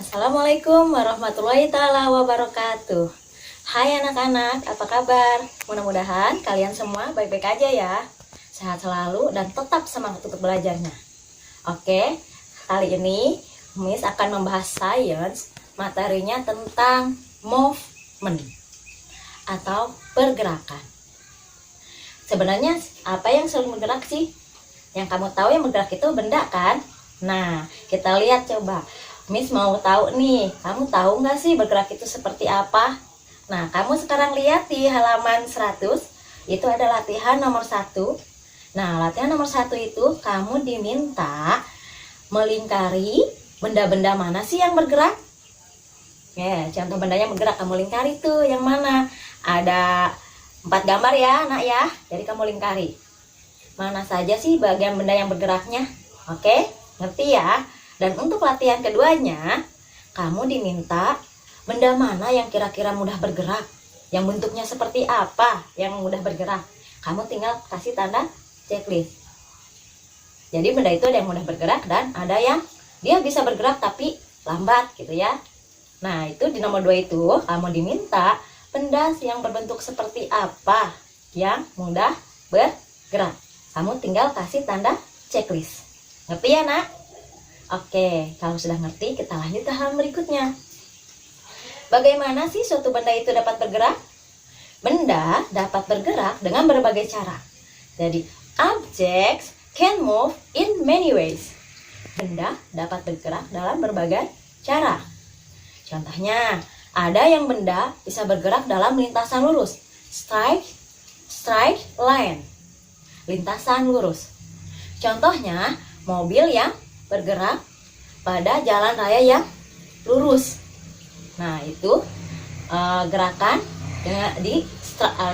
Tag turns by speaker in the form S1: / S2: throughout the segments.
S1: Assalamualaikum warahmatullahi taala wabarakatuh. Hai anak-anak, apa kabar? Mudah-mudahan kalian semua baik-baik aja ya. Sehat selalu dan tetap semangat untuk belajarnya. Oke, kali ini Miss akan membahas sains. Materinya tentang movement atau pergerakan. Sebenarnya apa yang selalu bergerak sih? Yang kamu tahu yang bergerak itu benda kan? Nah, kita lihat coba. Miss mau tahu nih, kamu tahu nggak sih bergerak itu seperti apa? Nah, kamu sekarang lihat di halaman 100, itu ada latihan nomor 1. Nah, latihan nomor 1 itu kamu diminta melingkari benda-benda mana sih yang bergerak? Ya, contoh benda yang bergerak kamu lingkari tuh yang mana? Ada 4 gambar ya, nak ya. Jadi kamu lingkari. Mana saja sih bagian benda yang bergeraknya? Oke, ngerti ya? Dan untuk latihan keduanya, kamu diminta benda mana yang kira-kira mudah bergerak, yang bentuknya seperti apa yang mudah bergerak. Kamu tinggal kasih tanda checklist. Jadi benda itu ada yang mudah bergerak dan ada yang dia bisa bergerak tapi lambat gitu ya. Nah, itu di nomor 2 itu kamu diminta benda yang berbentuk seperti apa yang mudah bergerak. Kamu tinggal kasih tanda checklist. Ngerti ya, nak? Oke, kalau sudah ngerti, kita lanjut ke hal berikutnya. Bagaimana sih suatu benda itu dapat bergerak? Benda dapat bergerak dengan berbagai cara. Jadi, objects can move in many ways. Benda dapat bergerak dalam berbagai cara. Contohnya, ada yang benda bisa bergerak dalam lintasan lurus. Straight line. Lintasan lurus. Contohnya, mobil yang bergerak pada jalan raya yang lurus. Nah, itu gerakan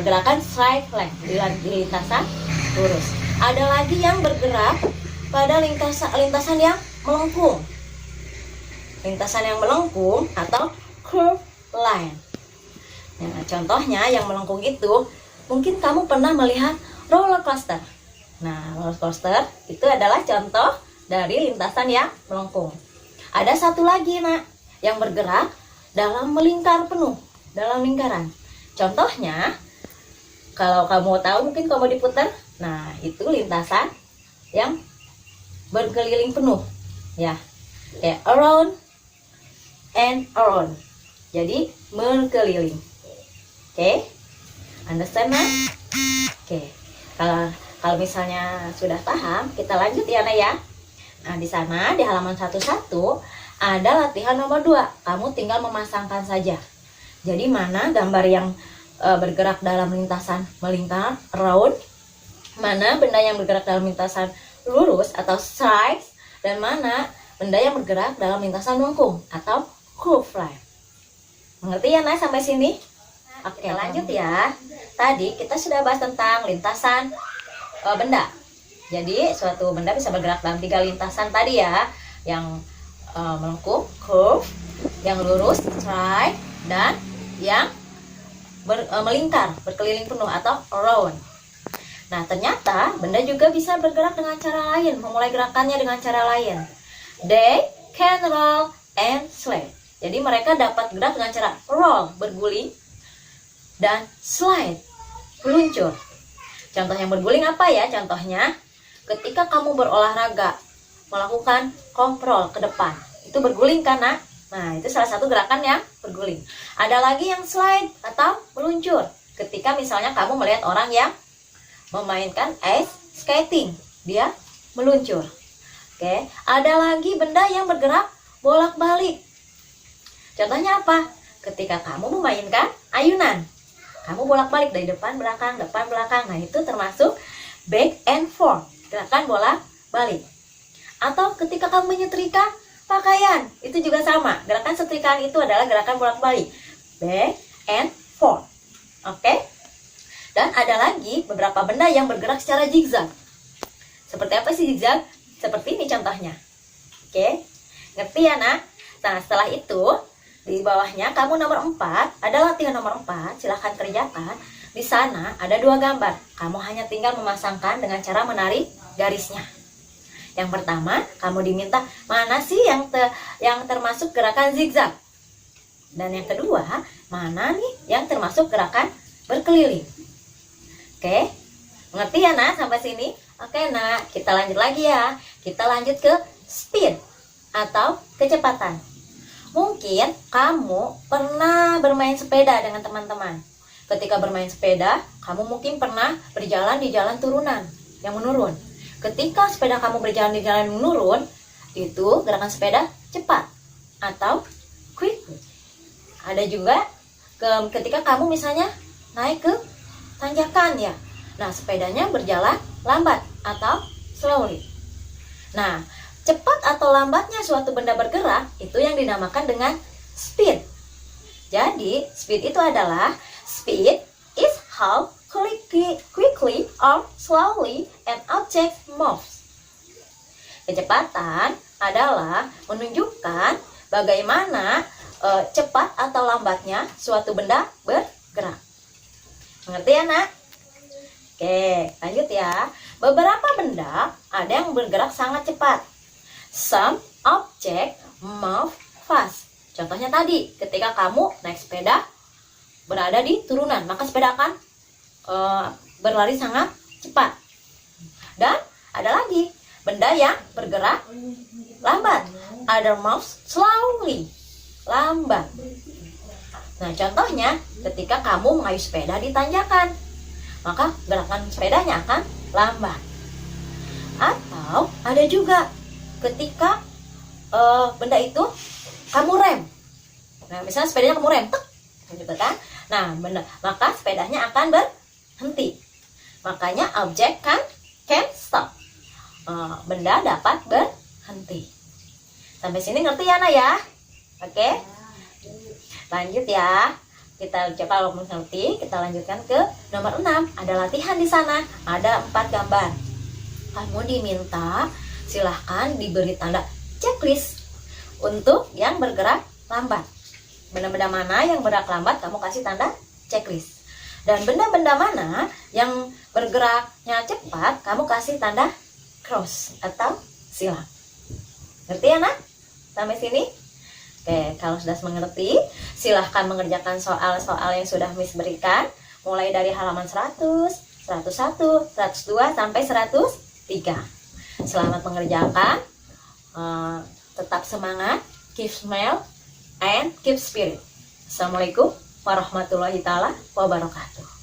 S1: gerakan straight line di lintasan lurus. Ada lagi yang bergerak pada lintasan yang melengkung. Lintasan yang melengkung atau curve line. Nah, contohnya yang melengkung itu mungkin kamu pernah melihat roller coaster. Nah, roller coaster itu adalah contoh dari lintasan yang melengkung. Ada satu lagi, nak, yang bergerak dalam melingkar penuh, dalam lingkaran. Contohnya, kalau kamu tahu mungkin kamu diputar. Nah, itu lintasan yang berkeliling penuh, ya, kayak around and around. Jadi berkeliling. Oke, understand, nak? Oke, kalau misalnya sudah paham, kita lanjut ya, nak ya. Nah, di sana di halaman 11 ada latihan nomor 2. Kamu tinggal memasangkan saja. Jadi mana gambar yang bergerak dalam lintasan melingkar, round, mana benda yang bergerak dalam lintasan lurus atau straight, dan mana benda yang bergerak dalam lintasan melengkung atau curve line. Mengerti ya, Nay, sampai sini? Oke, lanjut ya. Tadi kita sudah bahas tentang lintasan benda. Jadi suatu benda bisa bergerak dalam 3 lintasan tadi ya, yang melengkung, curve, yang lurus, straight, dan yang melingkar, berkeliling penuh atau round. Nah, ternyata benda juga bisa bergerak dengan cara lain, memulai gerakannya dengan cara lain. They can roll and slide. Jadi mereka dapat gerak dengan cara roll, berguling, dan slide, meluncur. Contoh yang berguling apa ya? Contohnya, ketika kamu berolahraga, melakukan comprol ke depan, itu berguling kan, nak? Nah, itu salah satu gerakan yang berguling. Ada lagi yang slide atau meluncur. Ketika misalnya kamu melihat orang yang memainkan ice skating, dia meluncur. Oke, ada lagi benda yang bergerak bolak-balik. Contohnya apa? Ketika kamu memainkan ayunan, kamu bolak-balik dari depan belakang. Nah, itu termasuk back and forth. Gerakan bolak-balik. Atau ketika kamu menyetrika pakaian, itu juga sama. Gerakan setrikaan itu adalah gerakan bolak-balik, back and forth. Oke? Dan ada lagi beberapa benda yang bergerak secara zigzag. Seperti apa sih zigzag? Seperti ini contohnya. Oke? Ngerti ya, nak? Nah, setelah itu di bawahnya kamu nomor 4, ada latihan nomor 4, silahkan kerjakan. Di sana ada 2 gambar. Kamu hanya tinggal memasangkan dengan cara menarik garisnya. Yang pertama, kamu diminta mana sih yang termasuk gerakan zigzag. Dan yang kedua, mana nih yang termasuk gerakan berkeliling. Oke, mengerti ya nak sampai sini? Oke nak, kita lanjut lagi ya. Kita lanjut ke speed atau kecepatan. Mungkin kamu pernah bermain sepeda dengan teman-teman. Ketika bermain sepeda, kamu mungkin pernah berjalan di jalan turunan yang menurun. Ketika sepeda kamu berjalan di jalan menurun, itu gerakan sepeda cepat atau quick. Ada juga ketika kamu misalnya naik ke tanjakan ya. Nah, sepedanya berjalan lambat atau slowly. Nah, cepat atau lambatnya suatu benda bergerak itu yang dinamakan dengan speed. Jadi, speed itu adalah speed is how quickly or slowly an object moves. Kecepatan adalah menunjukkan bagaimana cepat atau lambatnya suatu benda bergerak. Mengerti ya nak? Oke, lanjut ya. Beberapa benda ada yang bergerak sangat cepat. Some object move fast. Contohnya tadi, ketika kamu naik sepeda berada di turunan, maka sepeda akan berlari sangat cepat. Dan ada lagi benda yang bergerak lambat. Other moves slowly. Lambat. Nah, contohnya ketika kamu mengayuh sepeda di tanjakan, maka gerakan sepedanya akan lambat. Atau ada juga ketika benda itu kamu rem. Nah, misalnya sepedanya kamu rem, tek, gitu kan? Nah, maka sepedanya akan berhenti. Makanya objek can stop. Benda dapat berhenti. Sampai sini ngerti ya, Nak ya? Oke. Lanjut ya. Kita coba kalau mengerti, kita lanjutkan ke nomor 6. Ada latihan di sana. Ada 4 gambar. Kamu diminta silahkan diberi tanda checklist untuk yang bergerak lambat. Benda-benda mana yang bergerak lambat, kamu kasih tanda checklist. Dan benda-benda mana yang bergeraknya cepat, kamu kasih tanda cross atau silang. Ngerti ya, Nak? Sampai sini? Oke, kalau sudah mengerti, silahkan mengerjakan soal-soal yang sudah Miss berikan, mulai dari halaman 100, 101, 102, sampai 103. Selamat mengerjakan, tetap semangat, keep smile, and keep spirit. Assalamualaikum warahmatullahi wabarakatuh.